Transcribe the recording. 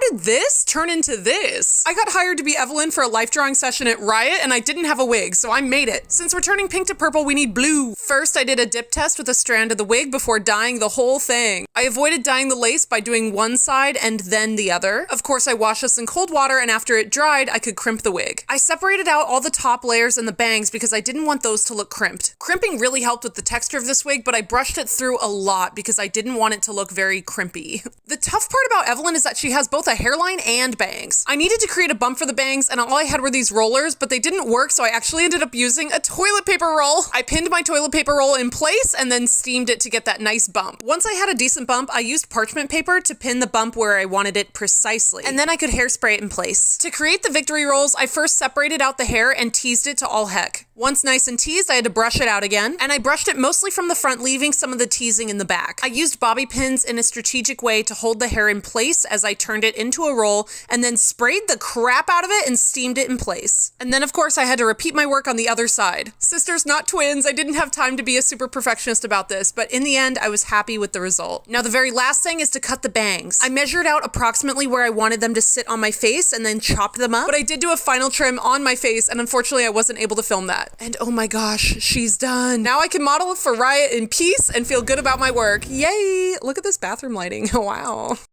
did this turn into this? I got hired to be Evelynn for a life drawing session at Riot, and I didn't have a wig, so I made it. Since we're turning pink to purple, we need blue. First, I did a dip test with a strand of the wig before dyeing the whole thing. I avoided dyeing the lace by doing one side and then the other. Of course, I washed this in cold water, and after it dried, I could crimp the wig. I separated out all the top layers and the bangs because I didn't want those to look crimped. Crimping really helped with the texture of this wig, but I brushed it through a lot because I didn't want it to look very crimpy. The tough part about Evelynn is that she has both a hairline and bangs. I needed to create a bump for the bangs, and all I had were these rollers, but they didn't work, so I actually ended up using a toilet paper roll. I pinned my toilet paper roll in place and then steamed it to get that nice bump. Once I had a decent bump, I used parchment paper to pin the bump where I wanted it precisely, and then I could hairspray it in place. To create the victory rolls, I first separated out the hair and teased it to all heck. Once nice and teased, I had to brush it out again, and I brushed it mostly from the front, leaving some of the teasing in the back. I used bobby pins in a strategic way to hold the hair in place as I turned it into a roll, and then sprayed the crap out of it and steamed it in place. And then, of course, I had to repeat my work on the other side. Sisters, not twins. I didn't have time to be a super perfectionist about this, but in the end, I was happy with the result. Now, the very last thing is to cut the bangs. I measured out approximately where I wanted them to sit on my face and then chopped them up, but I did do a final trim on my face, and unfortunately, I wasn't able to film that. And oh my gosh, she's done. Now I can model for Riot in peace and feel good about my work. Yay! Look at this bathroom lighting. Wow.